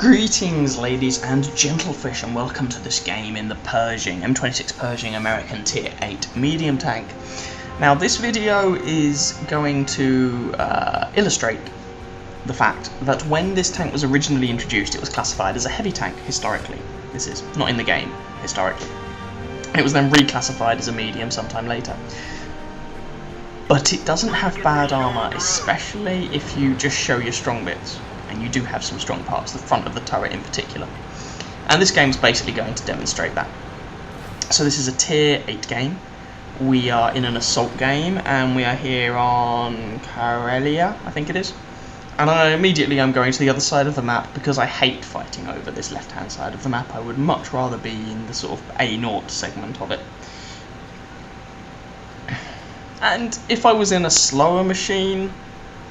Greetings ladies and gentlefish, and welcome to this game in the Pershing, M26 Pershing American Tier 8 medium tank. Now this video is going to illustrate the fact that when this tank was originally introduced it was classified as a heavy tank historically. This is not in the game, historically. It was then reclassified as a medium sometime later. But it doesn't have bad armour, especially if you just show your strong bits. And you do have some strong parts, the front of the turret in particular. And this game's basically going to demonstrate that. So this is a Tier 8 game. We are in an assault game, and we are here on Karelia, I think it is. And I'm going to the other side of the map because I hate fighting over this left-hand side of the map. I would much rather be in the sort of A0 segment of it. And if I was in a slower machine,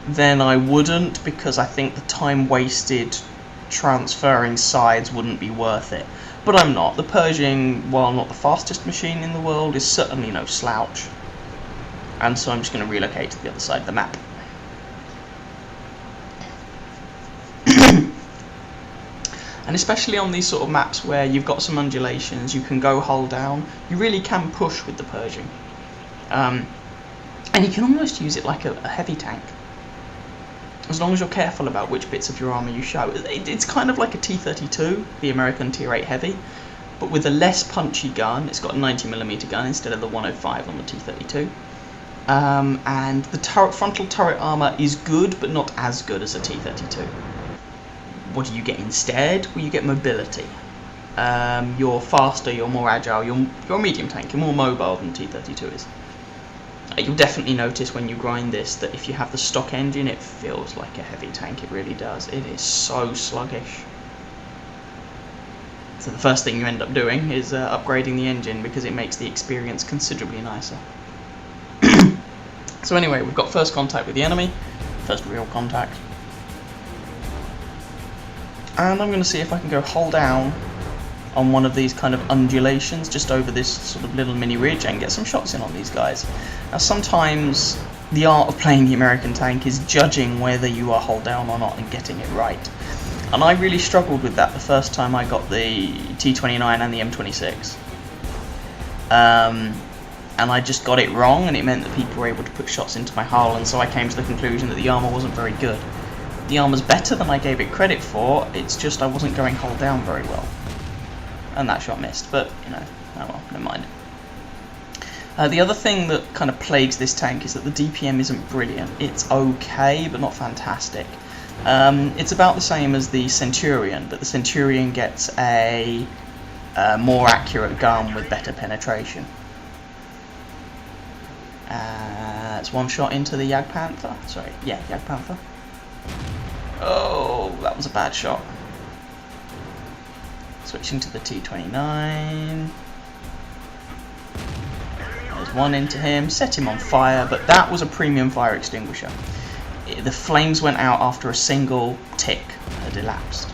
then I wouldn't, because I think the time wasted transferring sides wouldn't be worth it. But I'm not. The Pershing, while not the fastest machine in the world, is certainly no slouch. And so I'm just going to relocate to the other side of the map. And especially on these sort of maps where you've got some undulations, you can go hull down, you really can push with the Pershing. And you can almost use it like a heavy tank, as long as you're careful about which bits of your armour you show. It's kind of like a T-32, the American Tier 8 Heavy, but with a less punchy gun. It's got a 90mm gun instead of the 105 on the T-32. And the frontal turret armour is good, but not as good as a T-32. What do you get instead? Well, you get mobility. You're faster, you're more agile, you're a medium tank, you're more mobile than T-32 is. You'll definitely notice when you grind this that if you have the stock engine, it feels like a heavy tank. It really does. It is so sluggish. So the first thing you end up doing is upgrading the engine, because it makes the experience considerably nicer. So anyway, we've got first contact with the enemy, first real contact. And I'm going to see if I can go hull down on one of these kind of undulations just over this sort of little mini ridge and get some shots in on these guys. Now sometimes the art of playing the American tank is judging whether you are hull down or not and getting it right. And I really struggled with that the first time I got the T-29 and the M26. And I just got it wrong, and it meant that people were able to put shots into my hull, and so I came to the conclusion that the armour wasn't very good. The armour's better than I gave it credit for, it's just I wasn't going hull down very well. And that shot missed, but, you know, oh well, never mind. The other thing that kind of plagues this tank is that the DPM isn't brilliant. It's okay, but not fantastic. It's about the same as the Centurion, but the Centurion gets a more accurate gun with better penetration. It's one shot into the Jagdpanther. Sorry, yeah, Jagdpanther. Oh, that was a bad shot. Switching to the T-29. There's one into him, set him on fire, but that was a premium fire extinguisher. The flames went out after a single tick had elapsed.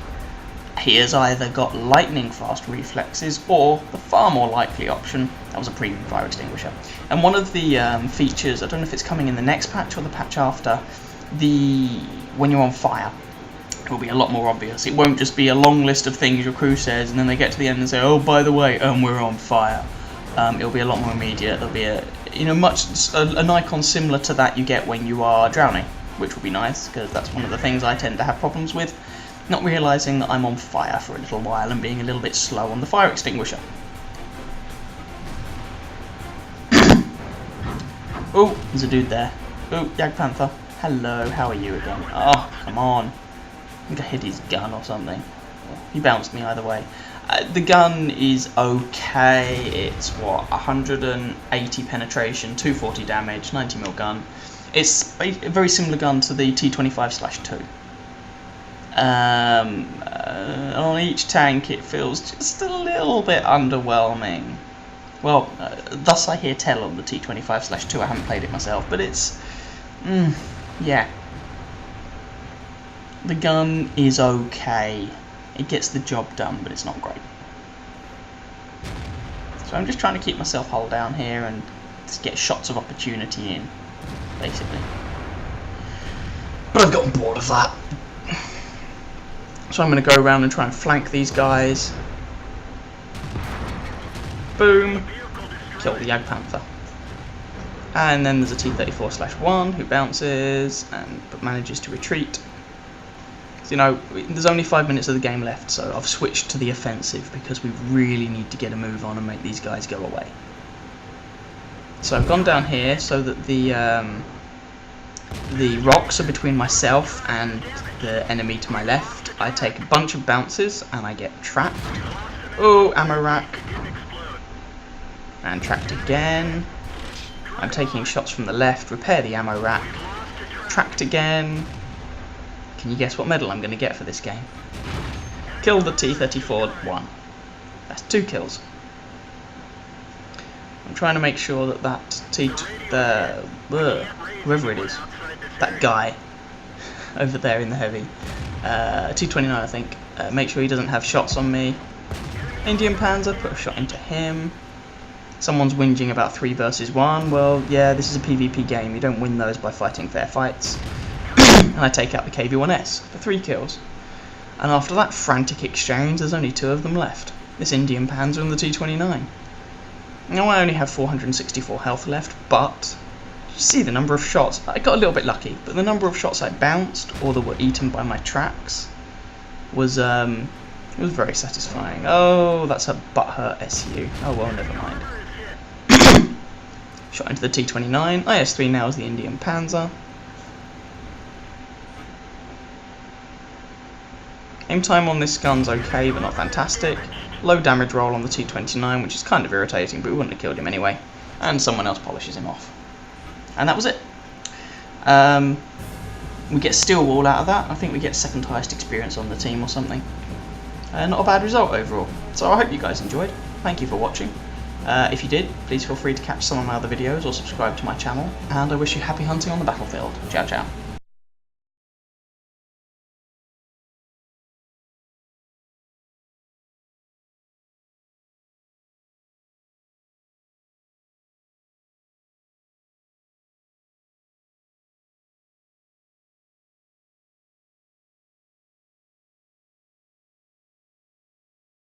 He has either got lightning fast reflexes, or the far more likely option, that was a premium fire extinguisher. And one of the features, I don't know if it's coming in the next patch or the patch after, when you're on fire, it will be a lot more obvious. It won't just be a long list of things your crew says and then they get to the end and say, oh, by the way, we're on fire. It'll be a lot more immediate. There'll be an icon similar to that you get when you are drowning, which will be nice, because that's one of the things I tend to have problems with, not realising that I'm on fire for a little while and being a little bit slow on the fire extinguisher. Oh, there's a dude there. Oh, Jagdpanther. Hello, how are you again? Oh, come on. I think I hit his gun or something. He bounced me either way. The gun is okay. It's what, 180 penetration, 240 damage, 90mm gun. It's a very similar gun to the T-25/2. On each tank it feels just a little bit underwhelming. Well, thus I hear tell on the T-25/2. I haven't played it myself, but it's... yeah. The gun is okay. It gets the job done, but it's not great. So I'm just trying to keep myself hull down here and just get shots of opportunity in, basically. But I've gotten bored of that. So I'm going to go around and try and flank these guys. Boom. Kill the Jagdpanther. And then there's a T-34/1 who bounces but manages to retreat. So, you know, there's only 5 minutes of the game left, so I've switched to the offensive because we really need to get a move on and make these guys go away. So I've gone down here so that the rocks are between myself and the enemy to my left. I take a bunch of bounces and I get trapped. Oh, ammo rack. And tracked again. I'm taking shots from the left, repair the ammo rack. Tracked again. Can you guess what medal I'm going to get for this game? Kill the T-34/1. That's 2 kills. I'm trying to make sure that whoever it is, that guy over there in the heavy, T-29 I think, make sure he doesn't have shots on me. Indian Panzer, put a shot into him. Someone's whinging about 3 versus 1. Well, yeah, this is a PvP game. You don't win those by fighting fair fights. And I take out the KV-1S for 3 kills. And after that frantic exchange, there's only 2 of them left. This Indian Panzer and the T-29. Now I only have 464 health left, but you see the number of shots. I got a little bit lucky, but the number of shots I bounced or that were eaten by my tracks was very satisfying. Oh, that's a butthurt SU. Oh well, never mind. Shot into the T-29. IS-3 now is the Indian Panzer. Aim time on this gun's okay, but not fantastic. Low damage roll on the T-29, which is kind of irritating, but we wouldn't have killed him anyway. And someone else polishes him off. And that was it. We get steel wall out of that. I think we get 2nd highest experience on the team or something. Not a bad result overall. So I hope you guys enjoyed. Thank you for watching. If you did, please feel free to catch some of my other videos or subscribe to my channel. And I wish you happy hunting on the battlefield. Ciao, ciao.